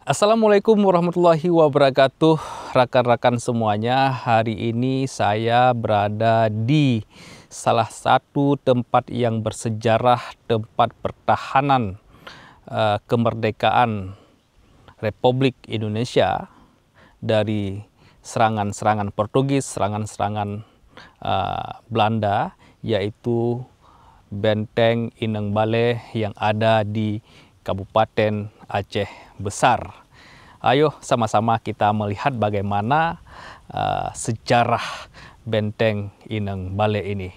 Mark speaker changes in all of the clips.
Speaker 1: Assalamualaikum warahmatullahi wabarakatuh, rekan-rekan semuanya. Hari ini saya berada di salah satu tempat yang bersejarah, tempat pertahanan kemerdekaan Republik Indonesia dari serangan-serangan Portugis, serangan-serangan Belanda, yaitu Benteng Ineng Baleh yang ada di Kabupaten Aceh Besar. Ayo sama-sama kita melihat bagaimana sejarah Benteng Ineng Baleh ini.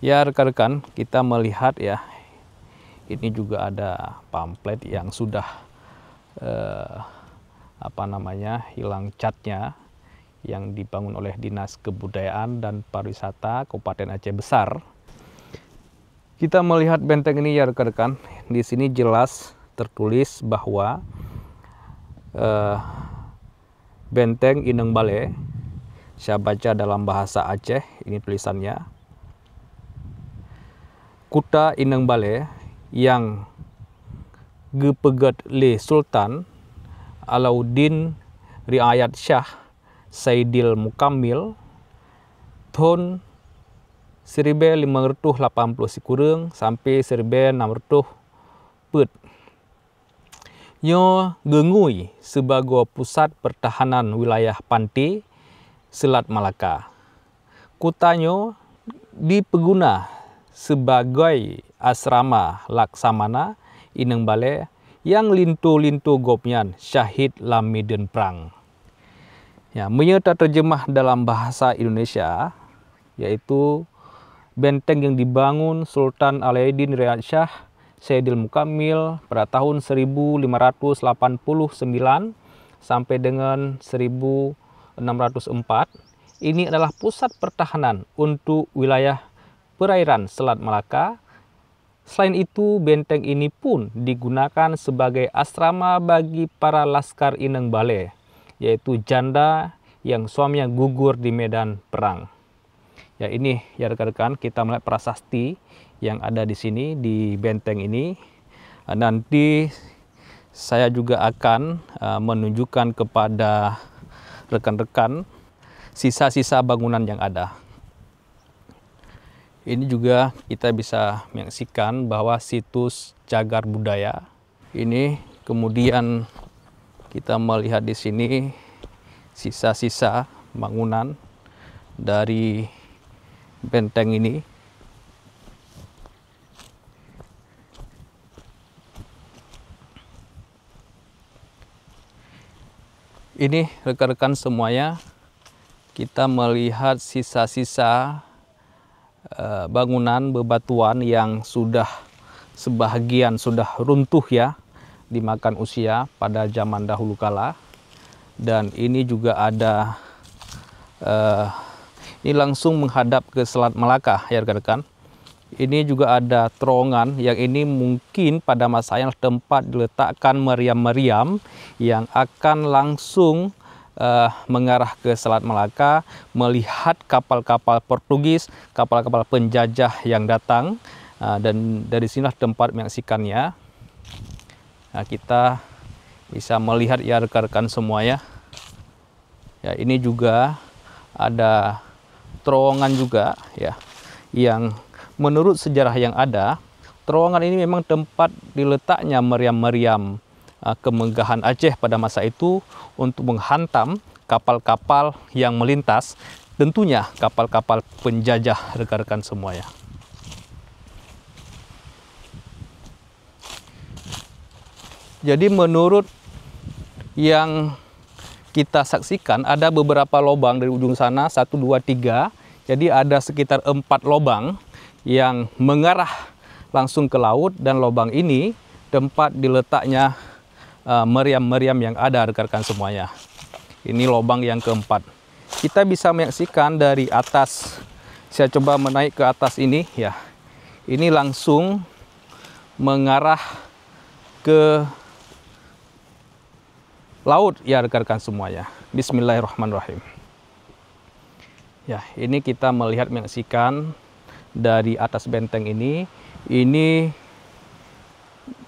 Speaker 1: Ya rekan-rekan, kita melihat ya, ini juga ada pamflet yang sudah hilang catnya, yang dibangun oleh Dinas Kebudayaan dan Pariwisata Kabupaten Aceh Besar. Kita melihat benteng ini ya rekan-rekan, di sini jelas tertulis bahwa Benteng Ineng Baleh, saya baca dalam bahasa Aceh, ini tulisannya, Kuta Ineng Baleh yang gepegat le Sultan Alauddin Riayat Shah Saidil Mukammil tahun 1580 sikurang sampai 1600 put. Nyo gengui sebagai pusat pertahanan wilayah pantai Selat Malaka. Kutanyo dipeguna sebagai asrama Laksamana Ineng Baleh yang lintu-lintu gopnyan syahid lam medan perang. Ya, menyerta terjemah dalam bahasa Indonesia, yaitu benteng yang dibangun Sultan Alauddin Riayat Shah Saidil Mukammil pada tahun 1589 sampai dengan 1604. Ini adalah pusat pertahanan untuk wilayah perairan Selat Malaka. Selain itu, benteng ini pun digunakan sebagai asrama bagi para laskar Ineng Baleh, yaitu janda yang suaminya gugur di medan perang. Ya, ini ya rekan-rekan, kita melihat prasasti yang ada di sini di benteng ini. Nanti saya juga akan menunjukkan kepada rekan-rekan sisa-sisa bangunan yang ada. Ini juga kita bisa menyaksikan bahwa situs cagar budaya ini, kemudian kita melihat di sini sisa-sisa bangunan dari benteng ini. Ini rekan-rekan semuanya, kita melihat sisa-sisa bangunan bebatuan yang sudah sebahagian sudah runtuh ya, dimakan usia pada zaman dahulu kala. Dan ini juga ada ini langsung menghadap ke Selat Malaka ya rekan-rekan. Ini juga ada terowongan yang ini mungkin pada masa yang tempat diletakkan meriam-meriam yang akan langsung mengarah ke Selat Malaka, melihat kapal-kapal Portugis, kapal-kapal penjajah yang datang, dan dari sinilah tempat menyaksikannya. Nah, kita bisa melihat ya rekan-rekan semuanya. Ya, ini juga ada terowongan juga ya, yang menurut sejarah yang ada, terowongan ini memang tempat diletaknya meriam-meriam kemegahan Aceh pada masa itu untuk menghantam kapal-kapal yang melintas, tentunya kapal-kapal penjajah rekan-rekan semuanya. Jadi menurut yang kita saksikan, ada beberapa lubang dari ujung sana, 1, 2, 3. Jadi ada sekitar 4 lubang yang mengarah langsung ke laut, dan lubang ini tempat diletaknya meriam-meriam yang ada rekan-rekan semuanya. Ini lubang yang keempat. Kita bisa menyaksikan dari atas. Saya coba menaik ke atas ini ya. Ini langsung mengarah ke laut ya rekan-rekan semuanya. Bismillahirrahmanirrahim. Ya, ini kita melihat menyaksikan dari atas benteng ini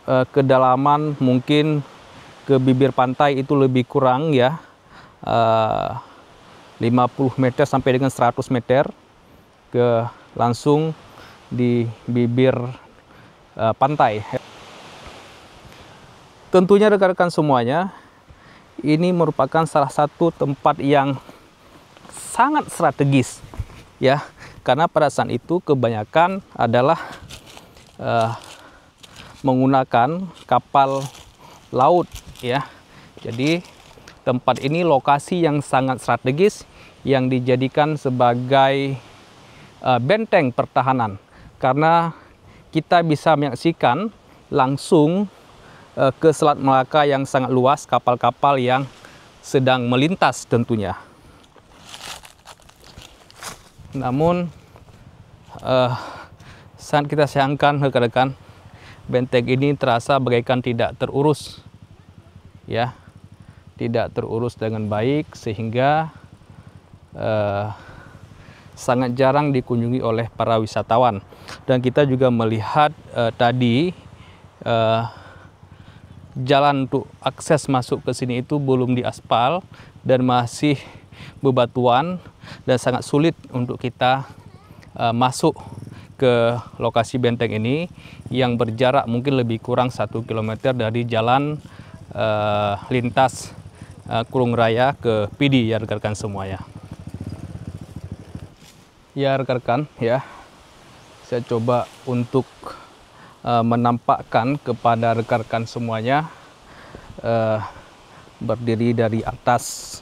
Speaker 1: kedalaman mungkin ke bibir pantai itu lebih kurang ya 50 meter sampai dengan 100 meter ke langsung di bibir pantai. Tentunya rekan-rekan semuanya, ini merupakan salah satu tempat yang sangat strategis ya, karena pada saat itu kebanyakan adalah menggunakan kapal laut ya. Jadi tempat ini lokasi yang sangat strategis yang dijadikan sebagai benteng pertahanan, karena kita bisa menyaksikan langsung ke Selat Malaka yang sangat luas, kapal-kapal yang sedang melintas tentunya. Namun saat kita sayangkan rekan-rekan, benteng ini terasa bagaikan tidak terurus ya, tidak terurus dengan baik, sehingga sangat jarang dikunjungi oleh para wisatawan. Dan kita juga melihat tadi jalan untuk akses masuk ke sini itu belum diaspal dan masih bebatuan, dan sangat sulit untuk kita masuk ke lokasi benteng ini yang berjarak mungkin lebih kurang 1 km dari jalan lintas Kurung Raya ke Pidi ya rekan-rekan semuanya. Ya rekan-rekan ya, saya coba untuk menampakkan kepada rekan-rekan semuanya berdiri dari atas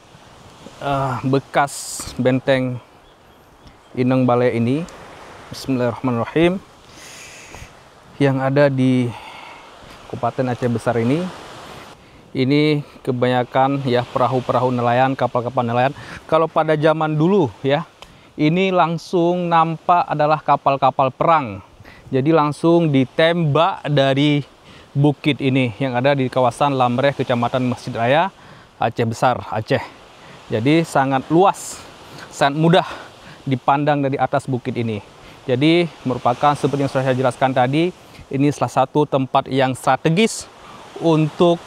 Speaker 1: bekas benteng Ineng Balai ini. Bismillahirrahmanirrahim, yang ada di Kabupaten Aceh Besar ini. Ini kebanyakan ya perahu-perahu nelayan, kapal-kapal nelayan. Kalau pada zaman dulu ya, ini langsung nampak adalah kapal-kapal perang. Jadi langsung ditembak dari bukit ini yang ada di kawasan Lamreh, Kecamatan Masjid Raya, Aceh Besar, Aceh. Jadi sangat luas, sangat mudah dipandang dari atas bukit ini. Jadi merupakan seperti yang sudah saya jelaskan tadi, ini salah satu tempat yang strategis untuk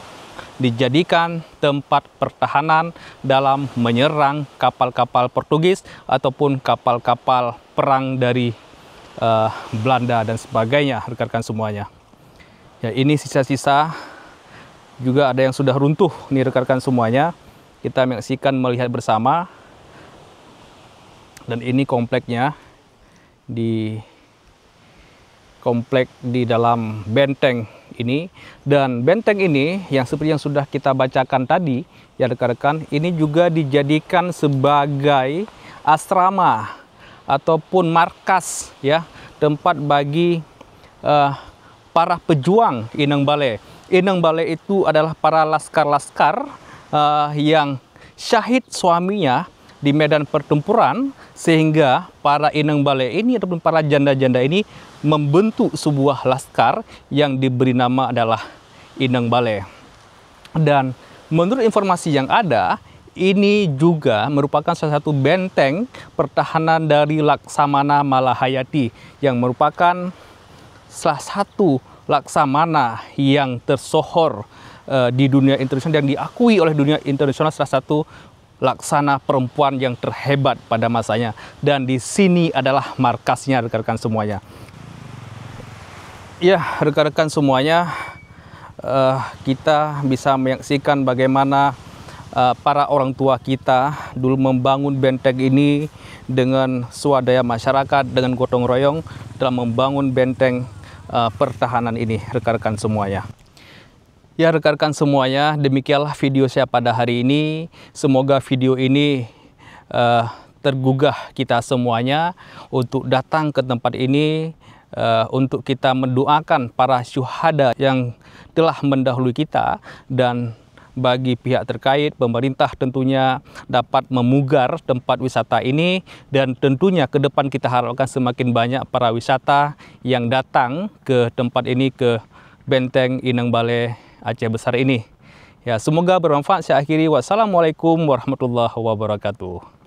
Speaker 1: dijadikan tempat pertahanan dalam menyerang kapal-kapal Portugis ataupun kapal-kapal perang dari Belanda dan sebagainya, rekan-rekan semuanya. Ya, ini sisa-sisa juga ada yang sudah runtuh nih rekan-rekan semuanya. Kita menyaksikan, melihat bersama. Dan ini kompleknya, di komplek di dalam benteng ini. Dan benteng ini yang seperti yang sudah kita bacakan tadi ya rekan-rekan, ini juga dijadikan sebagai asrama ataupun markas ya, tempat bagi para pejuang Ineng Balai. Ineng Balai itu adalah para laskar-laskar yang syahid suaminya di medan pertempuran, sehingga para Ineng Balai ini ataupun para janda-janda ini membentuk sebuah laskar yang diberi nama adalah Ineng Balai. Dan menurut informasi yang ada, ini juga merupakan salah satu benteng pertahanan dari Laksamana Malahayati, yang merupakan salah satu laksamana yang tersohor di dunia internasional dan diakui oleh dunia internasional, salah satu laksana perempuan yang terhebat pada masanya. Dan di sini adalah markasnya rekan-rekan semuanya. Ya rekan-rekan semuanya, kita bisa menyaksikan bagaimana para orang tua kita dulu membangun benteng ini dengan swadaya masyarakat, dengan gotong royong dalam membangun benteng pertahanan ini rekan-rekan semuanya. Ya rekan-rekan semuanya, demikianlah video saya pada hari ini. Semoga video ini tergugah kita semuanya untuk datang ke tempat ini, untuk kita mendoakan para syuhada yang telah mendahului kita, dan bagi pihak terkait, pemerintah tentunya dapat memugar tempat wisata ini, dan tentunya ke depan kita harapkan semakin banyak para wisata yang datang ke tempat ini, ke Benteng Ineng Balai Aceh Besar ini. Ya, semoga bermanfaat. Saya akhiri. Wassalamualaikum warahmatullahi wabarakatuh.